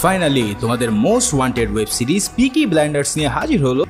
Finally তোমাদের most wanted web series পিকি Blinders নিয়ে হাজির হলো।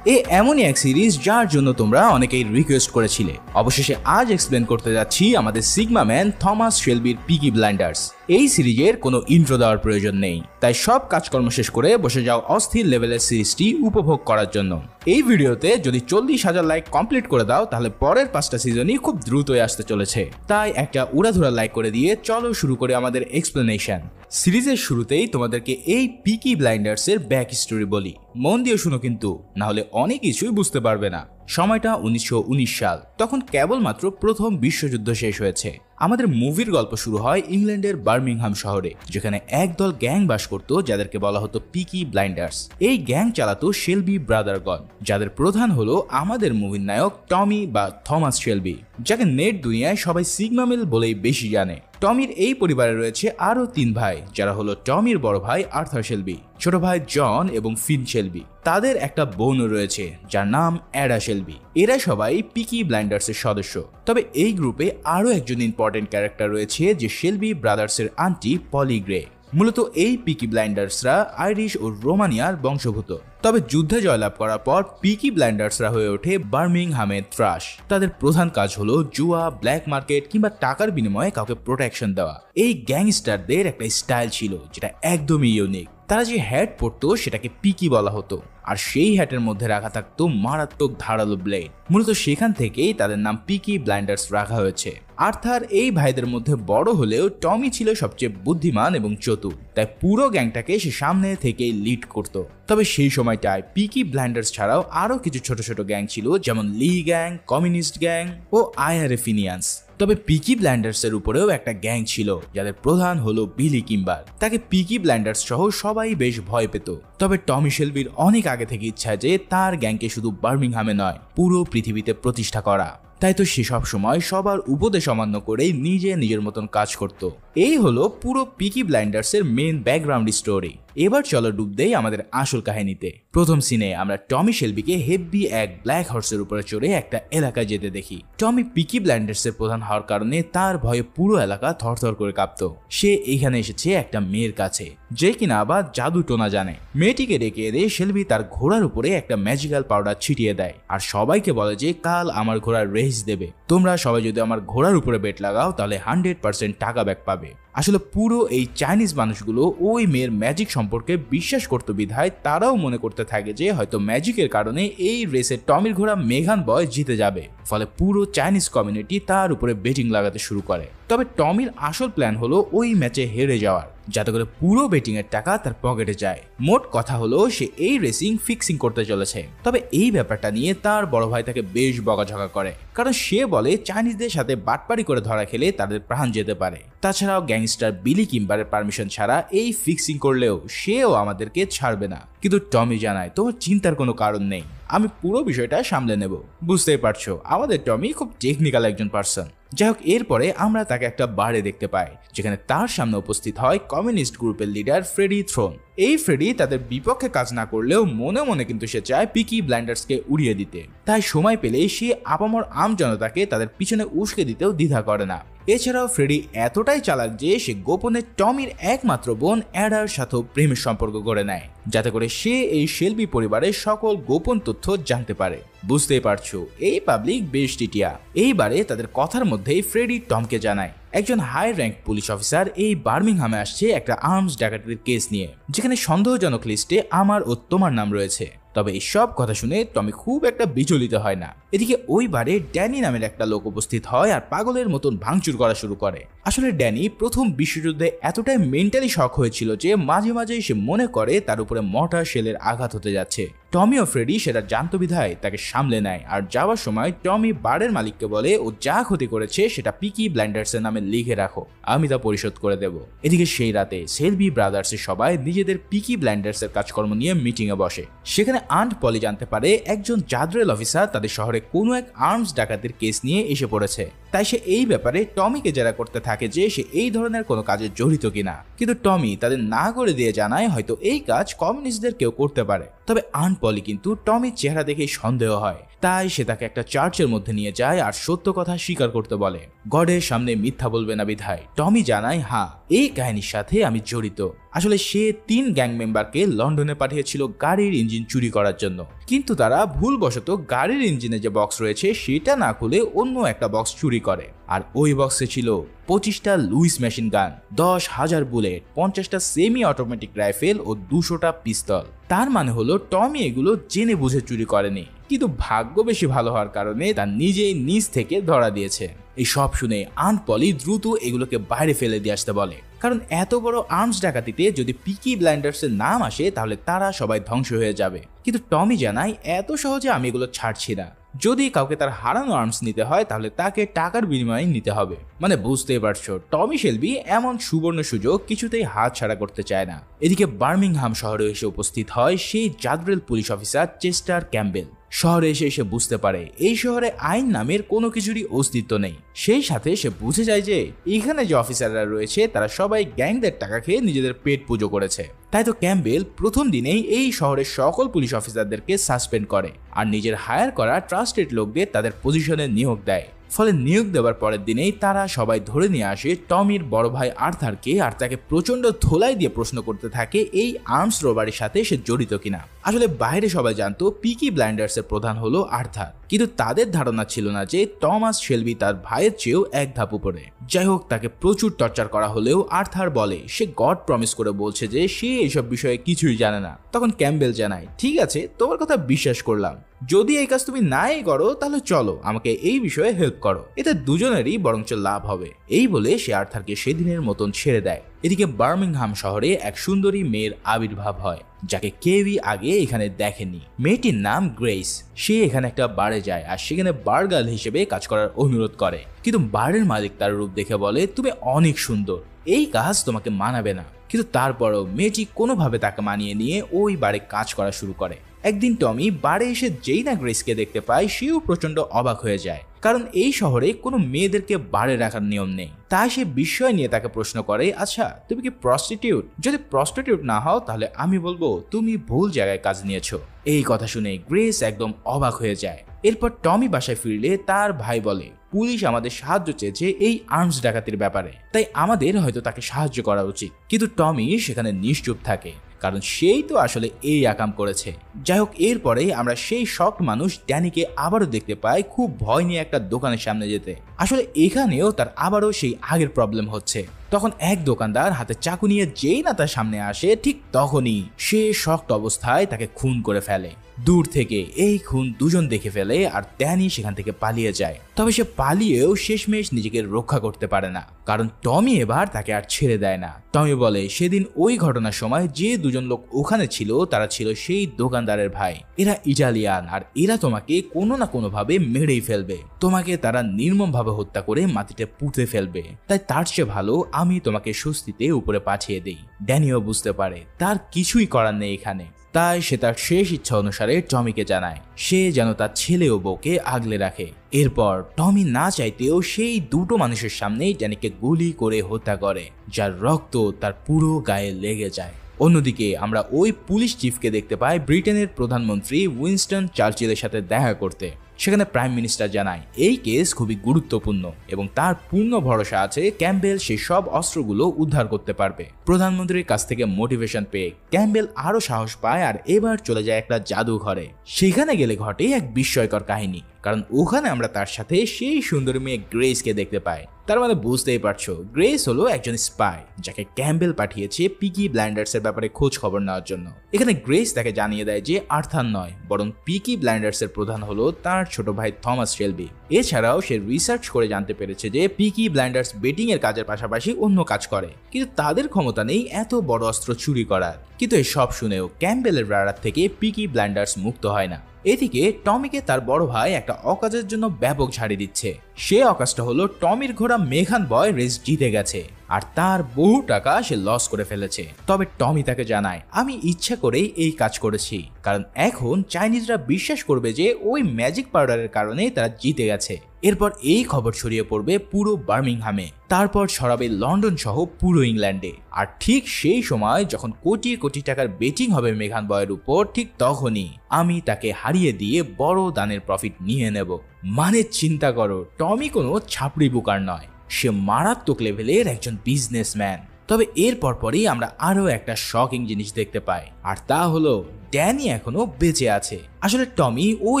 এমনই এক সিরিজ যার জন্য তোমরা অনেকেই রিকোয়েস্ট করেছিলে। অবশেষে আজ এক্সপ্লেন করতে যাচ্ছি আমাদের সিগমা ম্যান থমাস শেলবির পিকি ব্লাইন্ডার্স। এই সিরিজের কোনো ইন্ট্রো দেওয়ার প্রয়োজন নেই, তাই সব কাজকর্ম শেষ করে বসে যাও অস্থির লেভেলের সিরিজটি উপভোগ করার জন্য। এই ভিডিওতে যদি 40,000 লাইক কমপ্লিট করে দাও তাহলে পরের 5টা সিজনই খুব দ্রুতই আসতে চলেছে। তাই একটা উড়াধুরা লাইক করে দিয়ে চলো শুরু করে আমাদের এক্সপ্লেনেশন। সিরিজের শুরুতেই তোমাদেরকে এই পিকি ব্লাইন্ডার্স এর ব্যাক স্টোরি বলি, মন দিয়ে শুনো কিন্তু, না হলে অনেক কিছুই বুঝতে পারবে না। সময়টা 1919 সাল, তখন কেবলমাত্র প্রথম বিশ্বযুদ্ধ শেষ হয়েছে। আমাদের মুভির গল্প শুরু হয় ইংল্যান্ডের বার্মিংহাম শহরে, যেখানে একদল গ্যাং বাস করত যাদেরকে বলা হতো পিকি ব্লাইন্ডার্স। এই গ্যাং চালাতো শেলবি ব্রাদারগণ, যাদের প্রধান হলো আমাদের মুভির নায়ক টমি বা থমাস শেলবি, যাকে নেট দুনিয়ায় সবাই সিগমা মেল বলেই বেশি জানে। টমির এই পরিবারে রয়েছে আরো 3 ভাই, যারা হলো টমির বড় ভাই আর্থার শেলবি, ছোট ভাই জন এবং ফিন শেলবি। তাদের একটা বোনও রয়েছে যার নাম অ্যাডা শেলবি। এরা সবাই পিকি ব্লাইন্ডার্স এর সদস্য। তবে এই গ্রুপে আরো একজন ইম্পর্টেন্ট ক্যারেক্টার রয়েছে, যে শেলবি ব্রাদার্স এর আন্টি পলি গ্রে। মূলত এই পিকি ব্লাইন্ডার্সরা আইরিশ ও রোমানিয়ার বংশোদ্ভূত। তবে যুদ্ধে জয়লাভ করার পর পিকি ব্লাইন্ডার্সরা হয়ে ওঠে বার্মিংহামের থ্রাশ। তাদের প্রধান কাজ হলো জুয়া, ব্ল্যাক মার্কেট কিংবা টাকার বিনিময়ে কাউকে প্রোটেকশন দেওয়া। এই গ্যাংস্টারদের একটা স্টাইল ছিল যেটা একদমই ইউনিক। তারা যে হ্যাট পরতো সেটাকে পিকি বলা হতো, আর সেই হ্যাটের মধ্যে রাখা থাকতো মারাত্মক ধারালো ব্লেড। মূলত সেখান থেকেই তাদের নাম পিকি ব্লাইন্ডার্স রাখা হয়েছে। আর্থার এই ভাইদের মধ্যে বড় হলেও টমি ছিল সবচেয়ে বুদ্ধিমান এবং চতুর, তাই পুরো গ্যাংটাকে সে সামনে থেকেই লিড করত। তবে সেই সময়টায় পিকি ব্লাইন্ডার্স ছাড়াও আরো কিছু ছোট ছোট গ্যাং ছিল, যেমন লি গ্যাং, কমিউনিস্ট গ্যাং ও আইআরএ ফিনিয়ান্স। তবে পিকি ব্লাইন্ডার্স এর উপরেও একটা গ্যাং ছিল যাদের প্রধান হলো বিলি কিম্বার। তাকে পিকি ব্লাইন্ডার্স সহ সবাই বেশ ভয় পেত। তবে টমি শেলবির অনেক আগে থেকে ইচ্ছা যে তার গ্যাংকে শুধু বার্মিংহামে নয়, পুরো পৃথিবীতে প্রতিষ্ঠা করা। তাই তো সে সব সময় সবার উপদেশ অমান্য করে নিজের মতন কাজ করত। এই হলো পুরো পিকি ব্লাইন্ডার্স এর মেন ব্যাকগ্রাউন্ড স্টোরি। এবার চলো ডুব দেই আমাদের আসল কাহিনীতে। প্রথম সিনে আমরা টমি শেলবিকে হেভি এক ব্ল্যাক হর্সের উপরে চড়ে একটা এলাকায় যেতে দেখি। টমি পিকি ব্লাইন্ডার্স এর প্রধান হওয়ার কারণে তার ভয়ে পুরো এলাকা থরথর করে কাঁপতো। সে এখানে এসেছে একটা মেয়ের কাছে, যে কিনা আবার জাদু টোনা জানে। মেয়েটিকে ডেকে এনে শেলবি তার ঘোড়ার উপরে একটা ম্যাজিক্যাল পাউডার ছিটিয়ে দেয়, আর সবাইকে বলে যে কাল আমার ঘোড়ার রেস দেবে। তোমরা সবাই যদি আমার ঘোড়ার উপরে বেট লাগাও তাহলে 100% টাকা ব্যাক পাবে। আসলে পুরো এই চাইনিজ মানুষগুলো ওই মেয়ের ম্যাজিক সম্পর্কে বিশ্বাস করত বিধায় তারাও মনে করতে থাকে যে হয়তো ম্যাজিকের কারণে এই রেসে টমির ঘোড়া মেঘান বয় জিতে যাবে। ফলে পুরো চাইনিজ কমিউনিটি তার উপরে বেটিং লাগাতে শুরু করে। তবে টমির আসল প্ল্যান হলো ওই ম্যাচে হেরে যাওয়ার, যাতে করে পুরো বেটিং এর টাকা তার পকেটে যায়। মোট কথা হলো সে এই রেসিং ফিক্সিং করতে চলেছে। তবে এই ব্যাপারটা নিয়ে তার বড় ভাই তাকে বেশ বকাঝকা করে, কারণ সে বলে চাইনিজদের সাথে বাটপারি করে ধরা খেলে তাদের প্রাণ যেতে পারে। তাছাড়াও গ্যাংস্টার বিলি কিম্বারের পারমিশন ছাড়া এই ফিক্সিং করলেও সেও আমাদেরকে ছাড়বে না। কিন্তু টমি জানায় তোমার চিন্তার কোনো কারণ নেই, আমি পুরো বিষয়টা সামলে নেব। বুঝতেই পারছো আমাদের টমি খুব টেকনিক্যাল একজন পার্সন। যাই হোক, এরপরে আমরা তাকে একটা বারে দেখতে পাই, যেখানে তার সামনে উপস্থিত হয় কমিউনিস্ট গ্রুপের লিডার ফ্রেডি থ্রোন। এই ফ্রেডি তাদের বিপক্ষে কাজ না করলেও মনে মনে কিন্তু সে চায় পিকি ব্লাইন্ডার্সকে উড়িয়ে দিতে। তাই সময় পেলেই সে আপামর আম জনতাকে তাদের পিছনে উস্কে দিতেও দ্বিধা করে না। এছাড়াও ফ্রেডি এতটাই চালাক যে সে গোপনে টমির একমাত্র বোন অ্যাডার সাথেও প্রেমের সম্পর্ক করে নেয়, যাতে করে সে এই শেলবি পরিবারের সকল গোপন তথ্য জানতে পারে। বুঝতেই পারছো এই পাবলিক বেশ টিটিয়া। এইবারে তাদের কথার মধ্যেই ফ্রেডি টমকে জানায় একজন হাই র্যাঙ্ক পুলিশ অফিসার এই বার্মিংহামে আসছে একটা আর্মস ডাকাতির কেস নিয়ে, যেখানে সন্দেহজনক লিস্টে আমার ও তোমার নাম রয়েছে। তবে এই সব কথা শুনে টমি খুব একটা বিচলিত হয় না। এদিকে ওই বারে ড্যানি নামের একটা লোক উপস্থিত হয় আর পাগলের মতন ভাঙচুর করা শুরু করে। আসলে ড্যানি প্রথম বিশ্বযুদ্ধে এতটাই মেন্টালি শক হয়েছিল যে মাঝে মাঝে সে মনে করে তার উপরে মর্টার শেলের আঘাত হতে যাচ্ছে। টমি ও ফ্রেডি সেটা জানতো বিধায় তাকে সামলে নেয়, আর যাওয়ার সময় টমি বারের মালিককে বলে ও যা ক্ষতি করেছে সেটা পিকি ব্লাইন্ডার্স এর নামে লিখে রাখো, আমি তা পরিশোধ করে দেব। এদিকে সেই রাতে শেলবি ব্রাদার্সের সবাই নিজেদের পিকি ব্লাইন্ডার্স এর কাজকর্ম নিয়ে মিটিং এ বসে। সেখানে আন্ট পলি জানতে পারে একজন জাদরেল অফিসার তাদের শহরে কোনো এক আর্মস ডাকাতির কেস নিয়ে এসে পড়েছে। তাই সে এই ব্যাপারে টমিকে জেরা করতে থাকে যে সে এই ধরনের কোনো কাজে জড়িত কিনা। কিন্তু টমি তাদের না করে দিয়ে জানায় হয়তো এই কাজ কমিউনিস্টদের কেউ করতে পারে। তবে আন্ট পলি কিন্তু টমির চেহারা দেখে সন্দেহ হয়, তাই সে তাকে একটা চার্চের মধ্যে নিয়ে যায় আর সত্য কথা স্বীকার করতে বলে। গডের সামনে মিথ্যা বলবে না বিধায় টমি জানায়, হ্যাঁ, এই কাহিনীর সাথে আমি জড়িত। আসলে সে 3 গ্যাং মেম্বারকে লন্ডনে পাঠিয়েছিল গাড়ির ইঞ্জিন চুরি করার জন্য, কিন্তু তারা ভুলবশত গাড়ির ইঞ্জিনে যে বক্স রয়েছে সেটা না খুলে অন্য একটা বক্স চুরি করে। আর ওই বক্সে ছিল 25টা লুইস মেশিন গান, 10,000 বুলেট, 50টা সেমি অটোমেটিক রাইফেল ও 200টা পিস্তল। তার মানে হলো টমি এগুলো জেনে বুঝে চুরি করেনি, কিন্তু ভাগ্য বেশি ভালো হওয়ার কারণে তার নিজেই নিজ থেকে ধরা দিয়েছে। এই সব শুনে আন্ট পলি দ্রুত এগুলোকে বাইরে ফেলে দিয়ে আসতে বলে, কারণ এত বড় আর্মস ডাকাতিতে যদি পিকি ব্লাইন্ডার্সের নাম আসে তাহলে তারা সবাই ধ্বংস হয়ে যাবে। কিন্তু টমি জানায়, এত সহজে আমি এগুলো ছাড়ছি না। যদি কাউকে তার হারানো আর্মস নিতে হয় তাহলে তাকে টাকার বিনিময়ে নিতে হবে। মানে বুঝতেই পারছো, টমি শেলবি এমন সুবর্ণ সুযোগ কিছুতেই হাতছাড়া করতে চায় না। এদিকে বার্মিংহাম শহরে এসে উপস্থিত হয় সেই জাদরেল পুলিশ অফিসার চেস্টার ক্যাম্বেল। শহরে এসে বুঝতে পারে এই শহরে আইন নামের কোনো কিছুরই অস্তিত্ব নেই। সেই সাথে সে বুঝে যায় যে এখানে যে অফিসাররা রয়েছে তারা সবাই গ্যাংদের টাকা খেয়ে নিজেদের পেট পুজো করেছে। তাই তো ক্যাম্বেল প্রথম দিনেই এই শহরের সকল পুলিশ অফিসারদেরকে সাসপেন্ড করে আর নিজের হায়ার করা ট্রাস্টেড লোকদের তাদের পজিশনে নিয়োগ দেয়। ফলে নিয়োগ দেওয়ার পরের দিনেই তারা সবাই ধরে নিয়ে আসে টমির বড় ভাই আর্থারকে আর তাকে প্রচন্ড ধোলাই দিয়ে প্রশ্ন করতে থাকে এই আর্মস রোবারির সাথে সে জড়িত কিনা। আসলে বাইরে সবাই জানতো পিকি ব্লাইন্ডার্সের প্রধান হলো আর্থার, কিন্তু তাদের ধারণা ছিল না যে টমাস শেলবি তার ভাইয়ের চেয়েও এক ধাপ উপরে। যাই হোক, তাকে প্রচুর টর্চার করা হলেও আর্থার বলে সে গড প্রমিস করে বলছে যে সে এইসব বিষয়ে কিছুই জানে না। তখন ক্যাম্বেল জানায়, ঠিক আছে, তোমার কথা বিশ্বাস করলাম, যদি এই কাজ তুমি নাই করো তাহলে চলো আমাকে এই বিষয়ে হেল্প করো, এতে দুজনেরই বরঞ্চ লাভ হবে। এই বলে সে আর্থারকে সেদিনের মতন ছেড়ে দেয়। এদিকে বার্মিংহাম শহরে এক সুন্দরী মেয়ের আবির্ভাব হয় যাকে কেউই আগে এখানে দেখেনি। মেয়েটির নাম গ্রেস। সে এখানে একটা বারে যায় আর সেখানে বার গার্ল হিসেবে কাজ করার অনুরোধ করে, কিন্তু বারের মালিক তার রূপ দেখে বলে তুমি অনেক সুন্দর, এই কাজ তোমাকে মানাবে না। কিন্তু তারপরও মেয়েটি কোনোভাবে তাকে মানিয়ে নিয়ে ওই বারে কাজ করা শুরু করে। একদিন টমি বারে এসে যেই না গ্রেসকে দেখতে পায় সেও প্রচন্ড অবাক হয়ে যায়, কারণ এই শহরে কোনো মেয়েদেরকে বারে রাখার নিয়ম নেই। তাই সে বিষয় নিয়ে তাকে প্রশ্ন করে, আচ্ছা তুমি কি প্রস্টিটিউট? যদি প্রস্টিটিউট না হও তাহলে আমি বলবো তুমি ভুল জায়গায় কাজ নিয়েছো। এই কথা শুনে গ্রেস একদম অবাক হয়ে যায়। এরপর টমি বাসায় ফিরলে তার ভাই বলে, পুলিশ আমাদের সাহায্য চেয়েছে এই আর্মস ডাকাতির ব্যাপারে, তাই আমাদের হয়তো তাকে সাহায্য করা উচিত। কিন্তু টমি সেখানে নিশ্চুপ থাকে, কারণ সেই তো আসলে এই আকাম করেছে। যাই হোক, এরপরে আমরা সেই শক্ট মানুষ ড্যানিকে আবারও দেখতে পাই খুব ভয় নিয়ে একটা দোকানের সামনে যেতে। আসলে এখানেও তার আবারও সেই আগের প্রবলেম হচ্ছে। তখন এক দোকানদার হাতে চাকু নিয়ে যেই না তার সামনে আসে ঠিক তখনই সে শক্ট অবস্থায় তাকে খুন করে ফেলে। দূর থেকে এই খুন দুজন দেখে ফেলে আর ড্যানি সেখান থেকে পালিয়ে যায়। তবে সে পালিয়েও শেষমেশ নিজেকে রক্ষা করতে পারে না, কারণ টমি এবার তাকে আর ছেড়ে দেয় না। টমি বলে সেদিন ওই ঘটনার সময় যে দুজন লোক ওখানে ছিল তারা ছিল সেই দোকানদারের ভাই। এরা ইটালিয়ান আর এরা তোমাকে কোনো না কোনো ভাবে মেরেই ফেলবে, তোমাকে তারা নির্মম ভাবে হত্যা করে মাটিতে পুঁতে ফেলবে। তাই তার চেয়ে ভালো আমি তোমাকে স্বস্তিতে উপরে পাঠিয়ে দেই। ড্যানিও বুঝতে পারে তার কিছুই করার নেই এখানে, তাই সে তার শেষ ইচ্ছা অনুসারে টমিকে জানায় সে যেন তার ছেলে ও বউকে আগলে রাখে। এরপর টমি না চাইতেও সেই দুটো মানুষের সামনেই ড্যানিকে গুলি করে হত্যা করে, যার রক্ত তার পুরো গায়ে লেগে যায়। অন্যদিকে আমরা ওই পুলিশ চিফকে দেখতে পাই ব্রিটেনের প্রধানমন্ত্রী উইনস্টন চার্চিলের সাথে দেখা করতে। সেখানে প্রাইম মিনিস্টার জানায় এই কেস খুবই গুরুত্বপূর্ণ এবং তার পূর্ণ ভরসা আছে ক্যাম্বেল সেই সব অস্ত্রগুলো উদ্ধার করতে পারবে। প্রধানমন্ত্রীর কাছ থেকে মোটিভেশন পেয়ে ক্যাম্বেল আরো সাহস পায় আর এবার চলে যায় একটা জাদুঘরে। সেখানে গেলে ঘটে এক বিস্ময়কর কাহিনী, কারণ ওখানে আমরা তার সাথে সেই সুন্দরী মেয়ে গ্রেসকে দেখতে পাই। তার মানে বুঝতেই পারছো গ্রেস হলো একজন স্পাই যাকে ক্যাম্বেল পাঠিয়েছে পিকি ব্লাইন্ডার্স এর ব্যাপারে খোঁজ খবর নেওয়ার জন্য। এখানে গ্রেস তাকে জানিয়ে দেয় যে আর্থার নয় বরং পিকি ব্লাইন্ডার্স এর প্রধান হলো তার ছোট ভাই থমাস শেলবি। এছাড়াও সে রিসার্চ করে জানতে পেরেছে যে পিকি ব্লাইন্ডার্স বেটিং এর কাজের পাশাপাশি অন্য কাজ করে, কিন্তু তাদের ক্ষমতা নেই এত বড় অস্ত্র চুরি করার। কিন্তু এই সব শুনেও ক্যাম্বেলের রাডার থেকে পিকি ব্লাইন্ডার্স মুক্ত হয় না। এদিকে টমিকে তার বড় ভাই একটা অকাজের জন্য ব্যাপক ঝাড়ি দিচ্ছে। সে অকাজটা হলো টমির ঘোড়া মেঘান বয় রেস জিতে গেছে আর তার বহু টাকা সে লস করে ফেলেছে। তবে টমি তাকে জানায়, আমি ইচ্ছা করেই এই কাজ করেছি, কারণ এখন চাইনিজরা বিশ্বাস করবে যে ওই ম্যাজিক পাউডারের কারণে তারা জিতে গেছে। এরপর এই খবর ছড়িয়ে পড়বে পুরো বার্মিংহামে, তারপর ছড়াবে লন্ডন সহ পুরো ইংল্যান্ডে। আর ঠিক সেই সময় যখন কোটি কোটি টাকার বেটিং হবে মেঘান বয়ের উপর, ঠিক তখনই আমি তাকে হারিয়ে দিয়ে বড় দানের প্রফিট নিয়ে নেব। মানে চিন্তা করো, টমি কোনো ছাপড়ি বুকার নয়, সে মারাত্মক লেভেলের একজন বিজনেসম্যান। তবে এর পরপরই আমরা আরো একটা শকিং জিনিস দেখতে পাই, আর তা হলো ড্যানি এখনো বেঁচে আছে। আসলে টমি ওই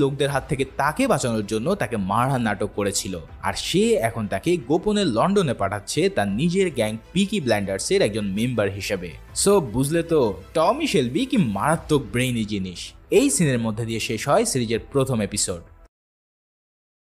লোকদের হাত থেকে তাকে বাঁচানোর জন্য তাকে মারহার নাটক করেছিল, আর সে এখন তাকে গোপনে লন্ডনে পাঠাচ্ছে তার নিজের গ্যাং পিকি ব্লাইন্ডার্সের একজন মেম্বার হিসেবে। সো বুঝলে তো টমি শেলবি কি মারাত্মক ব্রেইনি জিনিস। এই সিনের মধ্যে দিয়ে শেষ হয় সিরিজের প্রথম এপিসোড।